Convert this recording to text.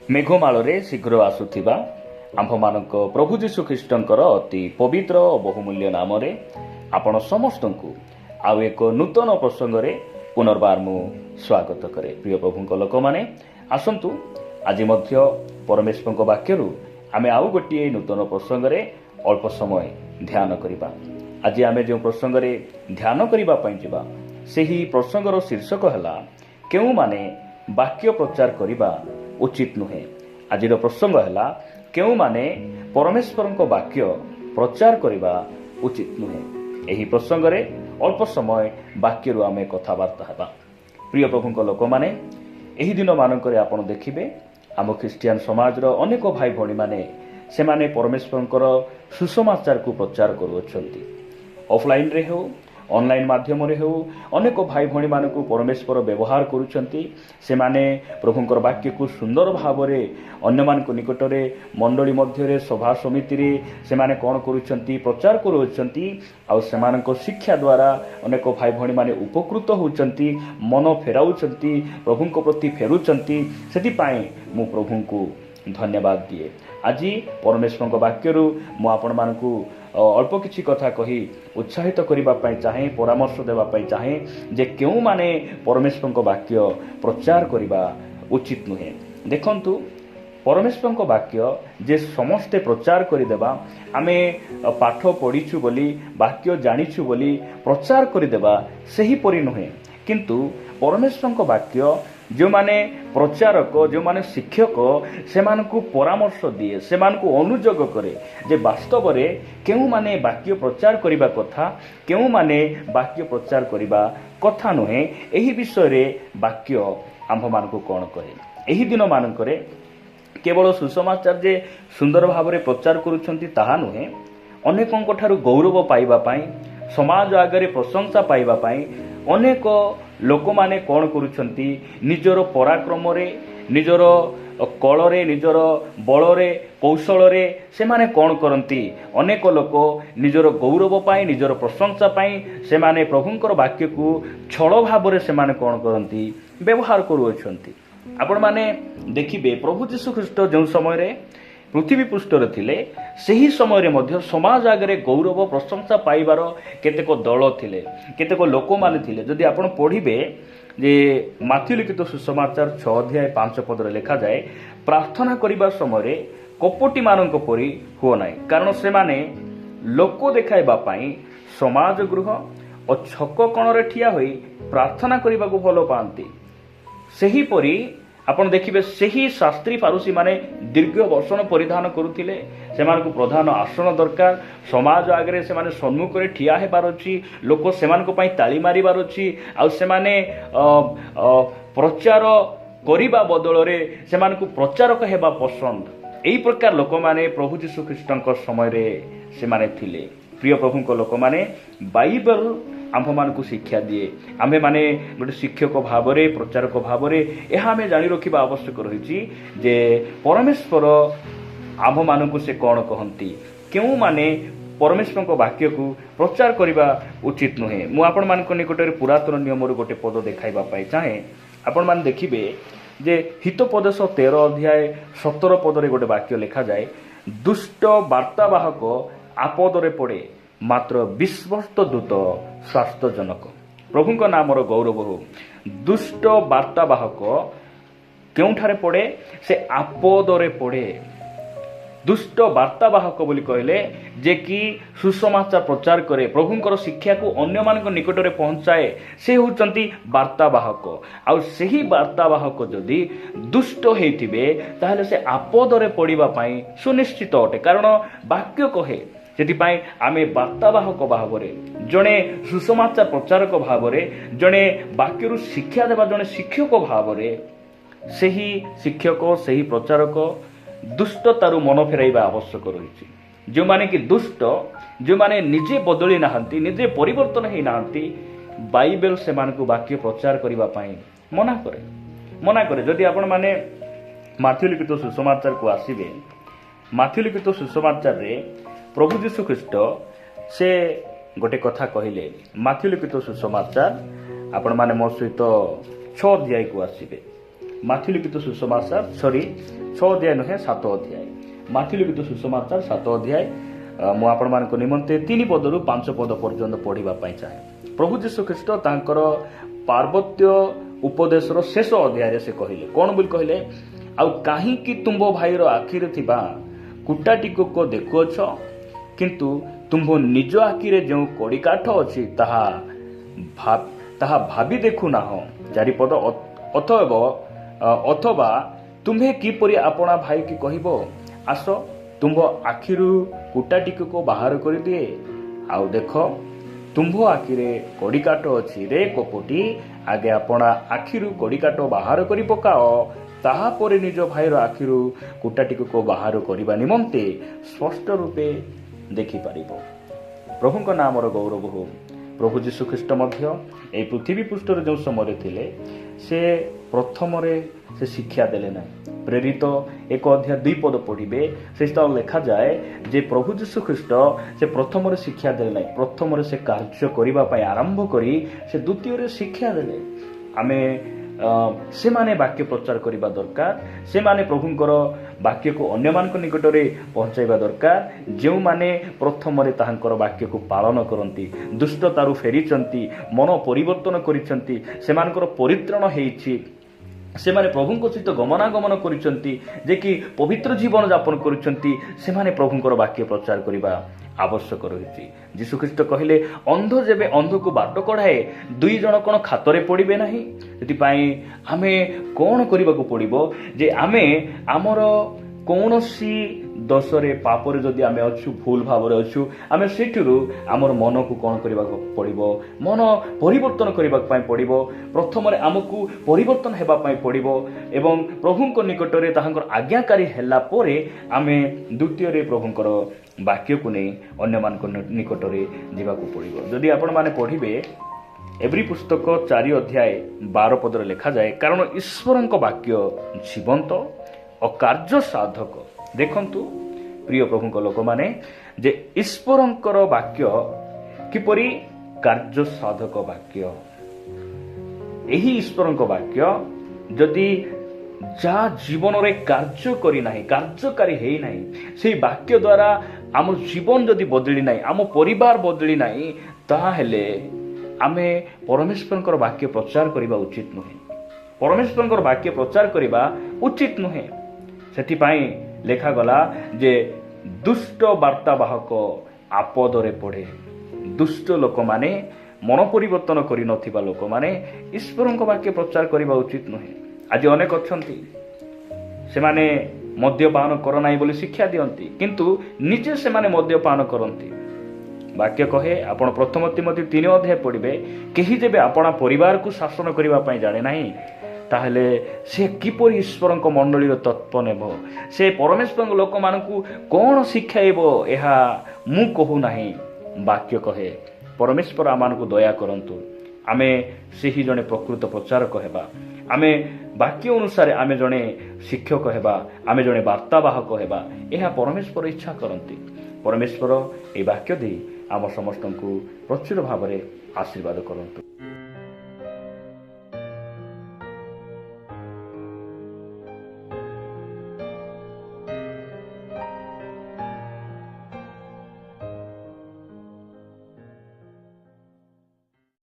मेघमाଳରେ शीघ्र आसुथिबा आम्भमानक प्रभु जीशु ख्रीष्टंकर अति पवित्र और बहुमूल्य नाम आपण समस्तंकु आउ एक नूतन प्रसंगरे पुनर्बार मु स्वागत करे। प्रिय प्रभुंक लोक माने आसंतु आज मध्य परमेश्वर वाक्यरु आमे आउ गोटे नूतन प्रसंगरे अल्प समय ध्यान करिबा। आज आमे जो प्रसंगरे ध्यान करिबा पई जिबा सेही प्रसंगर शीर्षक हला केउ माने वाक्य प्रचार करिबा उचित नुहे। आज प्रसंग है केउ माने परमेश्वर वाक्य प्रचार करने उचित नुहे। यही प्रसंग रे अल्प समय वाक्य आम कथबार्ता हेबा। प्रिय प्रभु लोक माने एही दिन मानक आपण देखिबे आम ख्रिस्टियन समाज अनेक भाई भौणी माने से माने परमेश्वर सुसमाचार को प्रचार करुछंती। ऑफलाइन रे हो ऑनलाइन माध्यम रे हो अनेक भाई भौणी मानक परमेश्वर व्यवहार करुछंती। से माने प्रभुंकर वाक्य को सुंदर भाव रे अन्य मानक निकट रे मंडली मध्य रे सभा समिति रे से माने कोन करुछंती प्रचार करुछंती। आ सेमानक शिक्षा द्वारा अनेक भाई भौणी माने उपकृत होउछंती, मन फेराउछंती, प्रभुंक प्रति फेरुछंती। सेति पाए मु प्रभुंको धन्यवाद दिए। आज परमेश्वर वाक्यरु मु आपण मानकु अल्प किछि कथा कही उत्साहित करने चाहे, परामर्श देवाई चाहे जे क्यों माने परमेश्वर वाक्य प्रचार करने उचित नुहे। देखंतु परमेश्वर वाक्य जे समस्ते प्रचार करदेवा आमे पाठ पढ़ीछु बोली वाक्य जानिछु बोली प्रचार करदेवा सही परि नुहे। किंतु परमेश्वर वाक्य जो माने प्रचारक जो माने शिक्षक से मानकु परामर्श दिए, से मानकु अनुयोग करे जे वास्तव रे केउ माने वाक्य प्रचार करिबा कथा, केउ माने वाक्य प्रचार करिबा कथा नुहे। एही विषय रे वाक्य आम्भ मानकु कोन करे। एही दिन मानकरे केवल सुसमाचार जे सुंदर भाव रे प्रचार करूछंती ताहा नुहे, अनेकंक ठारू गौरव पाइबा पाई, समाज आगरे प्रशंसा पाइबा पाई अनेक लोक माने कौन करुछंती निजर पराक्रम रे, निजर कल रे, निजर बल रे, कौशल रे से माने कौन करंती। अनेक लोक निजर गौरव पाई, निजर प्रशंसा पाई से माने प्रभुंकर वाक्य को छल भाव रे से माने कौन करंती व्यवहार करुछंती। आपण माने देखिबे प्रभु जीशु ख्रीष्ट जो समय रे पृथ्वी पृष्ठ थिले सही समय मध्य समाज आगे गौरव प्रशंसा पाइबार केतेक दल थिले, केतेक लोक माने थिले। जदि आपण पढ़िबे जे माथ्यू लिखित सुसमाचार 6 अध्याय 5 पद रे लिखा जाए, प्रार्थना करिबा समय कपटी मानक परि हो नाही, कारण से माने लोक देखाइबा पई समाज गृह और छक कोण रे ठिया होई प्रार्थना करिबा को भलो पांती। सही परि आपण देखिबे सही शास्त्री फारूसी माने दीर्घ वसन परिधान करुथिले। सेमानकु प्रधान आसन दरकार, समाज आगरे से माने सम्मुख रे ठिया हेबार अछि, लोक सेमानकु पई ताली मारिबार अछि। आ से माने प्रचार करिबा बदल रे सेमानकु प्रचारक हेबा पसंद। एई प्रकार लोक माने प्रभु जीशु ख्रीष्टଙ୍କ समय रे से माने थिले। प्रिय प्रभुଙ୍କ लोक माने बाइबल आम्भ मानकु शिक्षा दिए। आम्भे माने गोटे शिक्षक भाव रे, प्रचारक भाव रे एहा आमे जानि रखिबा आवश्यक रहिछि जे परमेश्वर आम्भ मानकु से कोन कहंती, केउ माने परमेश्वर वाक्य को प्रचार करिबा उचित नुहे। मु आपण मानक निकट रे पुरातन नियम रो गोटे पद देखाइबा पाई चाहे। आपण मान देखिबे जे हितोपदेश 13 अध्याय 17 पद रे गोटे वाक्य लिखा जाए, दुष्ट वार्तावाहक आपद रे पड़े मात्र विश्वस्त दूत स्वास्थ्यजनक। प्रभुंक नामर गौरव हो। दुष्ट वार्तावाहक केउठारे पड़े, से आपद रे पड़े। दुष्ट वार्तावाहक बोली कहले जे कि सुसमाचार प्रचार करे, प्रभुंकर शिक्षा को अन्य मानक निकट रे पहुंचाए, से होचंती वार्तावाहक। आ सही वार्तावाहक जदि दुष्ट हेतिबे ताहले से आपद रे पड़िबा पई सुनिश्चित अटे। कारण वाक्य कहे सेतिपाई आमे वार्तावाहक भाव रे, जणे सुसमाचार प्रचारक भाव रे, जणे वाक्यरु शिक्षा देबा जणे शिक्षक भाव रे, सही शिक्षक सही प्रचारक दुष्टतारु मन फेराइबा आवश्यक रहिछि। जो माने कि दुष्ट, जो माने निजे बदली नाहंती, निजे परिवर्तन हेई नाहंती, बाइबल से मानकु वाक्य प्रचार करिबा पई मना करे। जदि आपण माने माथ्यू लिखित सुसमाचार को आसीबे, माथ्यू लिखित सुसमाचार रे प्रभु जीशु ख्रीष्ट से गोटे कथा कहले। माथ्यू लिखित सुसमाचार आपण माने मो सहित 6 अध्याय को आसीबे। ମାଥ୍ୟୁ ଲିଖିତ ସୁସମାଚାର 6 ଅଧ୍ୟାୟ ନୁହେଁ 7 ଅଧ୍ୟାୟ। ମାଥ୍ୟୁ ଲିଖିତ ସୁସମାଚାର 7 ଅଧ୍ୟାୟ ମୁଁ ଆପଣମାନଙ୍କ ନିମନ୍ତେ 3 ପଦରୁ 5 ପଦ ପର୍ଯ୍ୟନ୍ତ ପଢ଼ିବା ପାଇଁ ଚାହେଁ। ପ୍ରଭୁ ଯୀଶୁଖ୍ରୀଷ୍ଟ ତାଙ୍କର ପାର୍ବତ୍ୟ ଉପଦେଶର ଶେଷ ଅଧ୍ୟାୟରେ ସେ କହିଲେ କ'ଣ ବୋଲି କହିଲେ, ଆଉ କାହିଁକି ତୁମ୍ଭ ଭାଇର ଆଖିରେ ଥିବା କୁଟାଟିକୁ ଦେଖୁଅଛ, କିନ୍ତୁ ତୁମ୍ଭ ନିଜ ଆଖିରେ ଯେଉଁ କଡ଼ିକାଠ ଅଛି ତାହା ଭାବି ଦେଖୁନାହଁ। 4 ପଦ ଅଥବା ତୁମ୍ଭେ କିପରି ଆପଣା ଭାଇକି କହିବ, ଆସ ତୁମ୍ଭ ଆଖିରୁ କୁଟାଟିକୁ ବାହାର କରିଦିଏ, ଆଉ ଦେଖ ତୁମ୍ଭ ଆଖିରେ କଡ଼ିକାଠ ଅଛି। ରେ କପଟୀ, ଆଗେ ଆପଣା ଆଖିରୁ କଡ଼ିକାଠ ବାହାର କରି ପକାଅ, ତାହାପରେ ନିଜ ଭାଇର ଆଖିରୁ କୁଟାଟିକୁ ବାହାର କରିବା ନିମନ୍ତେ ସ୍ପଷ୍ଟ ରୂପେ ଦେଖିପାରିବ। ପ୍ରଭୁଙ୍କ ନାମର ଗୌରବ ହେଉ। ପ୍ରଭୁ ଯୀଶୁଖ୍ରୀଷ୍ଟ ମଧ୍ୟ ଏହି ପୃଥିବୀ ପୃଷ୍ଠରେ ଯେଉଁ ସମୟରେ ଥିଲେ ସେ ପ୍ରଥମରେ ସେ ଶିକ୍ଷା ଦେଲେ ନାହିଁ। ପ୍ରେରିତ 1 ଅଧ୍ୟାୟ 2 ପଦ ପଢ଼ିବେ, ସେ ସ୍ଥାନ ଲେଖାଯାଏ ଯେ ପ୍ରଭୁ ଯୀଶୁଖ୍ରୀଷ୍ଟ ସେ ପ୍ରଥମରେ ଶିକ୍ଷା ଦେଲେ ନାହିଁ, ପ୍ରଥମରେ ସେ କାର୍ଯ୍ୟ କରିବା ପାଇଁ ଆରମ୍ଭ କରି ସେ ଦ୍ୱିତୀୟରେ ଶିକ୍ଷା ଦେଲେ। ଆମେ ସେମାନେ ବାକ୍ୟ ପ୍ରଚାର କରିବା ଦରକାର, ସେମାନେ ପ୍ରଭୁଙ୍କର ବାକ୍ୟକୁ ଅନ୍ୟମାନଙ୍କ ନିକଟରେ ପହଞ୍ଚାଇବା ଦରକାର। ଯେଉଁମାନେ ପ୍ରଥମରେ ତାହାଙ୍କର ବାକ୍ୟକୁ ପାଳନ କରନ୍ତି, ଦୁଷ୍ଟତାରୁ ଫେରିଛନ୍ତି, ମନ ପରିବର୍ତ୍ତନ କରିଛନ୍ତି, ସେମାନଙ୍କର ପରିତ୍ରାଣ ହେଇଛି, ସେମାନେ ପ୍ରଭୁଙ୍କ ସହିତ ଗମନାଗମନ କରିଛନ୍ତି, ଯେ କି ପବିତ୍ର ଜୀବନ ଯାପନ କରୁଛନ୍ତି, ସେମାନେ ପ୍ରଭୁଙ୍କର ବାକ୍ୟ ପ୍ରଚାର କରିବା ଆବଶ୍ୟକ ରହିଛି। ଯୀଶୁଖ୍ରୀଷ୍ଟ କହିଲେ, ଅନ୍ଧ ଯେବେ ଅନ୍ଧକୁ ବାଟ କଢ଼ାଏ, 2 ଜଣ କ'ଣ ଖାତରେ ପଡ଼ିବେ ନାହିଁ? ସେଥିପାଇଁ ଆମେ କ'ଣ କରିବାକୁ ପଡ଼ିବ ଯେ ଆମେ ଆମର କୌଣସି ଦୋଷରେ ପାପରେ ଯଦି ଆମେ ଅଛୁ, ଭୁଲ ଭାବରେ ଅଛୁ, ଆମେ ସେଠାରୁ ଆମର ମନକୁ କ'ଣ କରିବାକୁ ପଡ଼ିବ? ମନ ପରିବର୍ତ୍ତନ କରିବା ପାଇଁ ପଡ଼ିବ। ପ୍ରଥମରେ ଆମକୁ ପରିବର୍ତ୍ତନ ହେବା ପାଇଁ ପଡ଼ିବ ଏବଂ ପ୍ରଭୁଙ୍କ ନିକଟରେ ତାହାଙ୍କର ଆଜ୍ଞାକାରୀ ହେଲା ପରେ ଆମେ ଦ୍ୱିତୀୟରେ ପ୍ରଭୁଙ୍କର ବାକ୍ୟକୁ ନେଇ ଅନ୍ୟମାନଙ୍କ ନିକଟରେ ଯିବାକୁ ପଡ଼ିବ। ଯଦି ଆପଣମାନେ ପଢ଼ିବେ ଏବ୍ରୀ ପୁସ୍ତକ 4 ଅଧ୍ୟାୟ 12 ପଦରେ ଲେଖାଯାଏ, କାରଣ ଈଶ୍ୱରଙ୍କ ବାକ୍ୟ ଜୀବନ୍ତ ଓ କାର୍ଯ୍ୟ ସାଧକ। ଦେଖନ୍ତୁ ପ୍ରିୟ ପ୍ରଭୁଙ୍କ ଲୋକମାନେ, ଯେ ଈଶ୍ୱରଙ୍କର ବାକ୍ୟ କିପରି କାର୍ଯ୍ୟ ସାଧକ ବାକ୍ୟ। ଏହି ଈଶ୍ୱରଙ୍କ ବାକ୍ୟ ଯଦି ଯାହା ଜୀବନରେ କାର୍ଯ୍ୟ କରିନାହିଁ, କାର୍ଯ୍ୟକାରୀ ହେଇନାହିଁ, ସେହି ବାକ୍ୟ ଦ୍ୱାରା ଆମ ଜୀବନ ଯଦି ବଦଳି ନାହିଁ, ଆମ ପରିବାର ବଦଳି ନାହିଁ, ତାହେଲେ ଆମେ ପରମେଶ୍ୱରଙ୍କର ବାକ୍ୟ ପ୍ରଚାର କରିବା ଉଚିତ ନୁହେଁ। ପରମେଶ୍ୱରଙ୍କର ବାକ୍ୟ ପ୍ରଚାର କରିବା ଉଚିତ ନୁହେଁ। ସେଥିପାଇଁ ଲେଖାଗଲା ଯେ ଦୁଷ୍ଟ ବାର୍ତ୍ତାବାହକ ଆପଦରେ ପଡ଼େ। ଦୁଷ୍ଟ ଲୋକମାନେ, ମନ ପରିବର୍ତ୍ତନ କରିନଥିବା ଲୋକମାନେ ଈଶ୍ୱରଙ୍କ ବାକ୍ୟ ପ୍ରଚାର କରିବା ଉଚିତ ନୁହେଁ। ଆଜି ଅନେକ ଅଛନ୍ତି, ସେମାନେ ମଦ୍ୟପାନ କର ନାହିଁ ବୋଲି ଶିକ୍ଷା ଦିଅନ୍ତି, କିନ୍ତୁ ନିଜେ ସେମାନେ ମଦ୍ୟପାନ କରନ୍ତି। ବାକ୍ୟ କହେ, ଆପଣ ପ୍ରଥମ ତିମୋଥୀ 3 ଅଧ୍ୟାୟ ପଢ଼ିବେ, କେହି ଯେବେ ଆପଣା ପରିବାରକୁ ଶାସନ କରିବା ପାଇଁ ଜାଣେ ନାହିଁ, ତାହେଲେ ସେ କିପରି ଈଶ୍ୱରଙ୍କ ମଣ୍ଡଳୀର ତତ୍ତ୍ୱ ନେବ? ସେ ପରମେଶ୍ୱରଙ୍କ ଲୋକମାନଙ୍କୁ କ'ଣ ଶିଖାଇବ? ଏହା ମୁଁ କହୁନାହିଁ, ବାକ୍ୟ କହେ। ପରମେଶ୍ୱର ଆମମାନଙ୍କୁ ଦୟା କରନ୍ତୁ, ଆମେ ସେହି ଜଣେ ପ୍ରକୃତ ପ୍ରଚାରକ ହେବା। ଆମେ ବାକ୍ୟ ଅନୁସାରେ ଆମେ ଜଣେ ଶିକ୍ଷକ ହେବା, ଆମେ ଜଣେ ବାର୍ତ୍ତାବାହକ ହେବା। ଏହା ପରମେଶ୍ୱର ଇଚ୍ଛା କରନ୍ତି। ପରମେଶ୍ୱର ଏହି ବାକ୍ୟ ଦେଇ ଆମ ସମସ୍ତଙ୍କୁ ପ୍ରଚୁର ଭାବରେ ଆଶୀର୍ବାଦ କରନ୍ତୁ।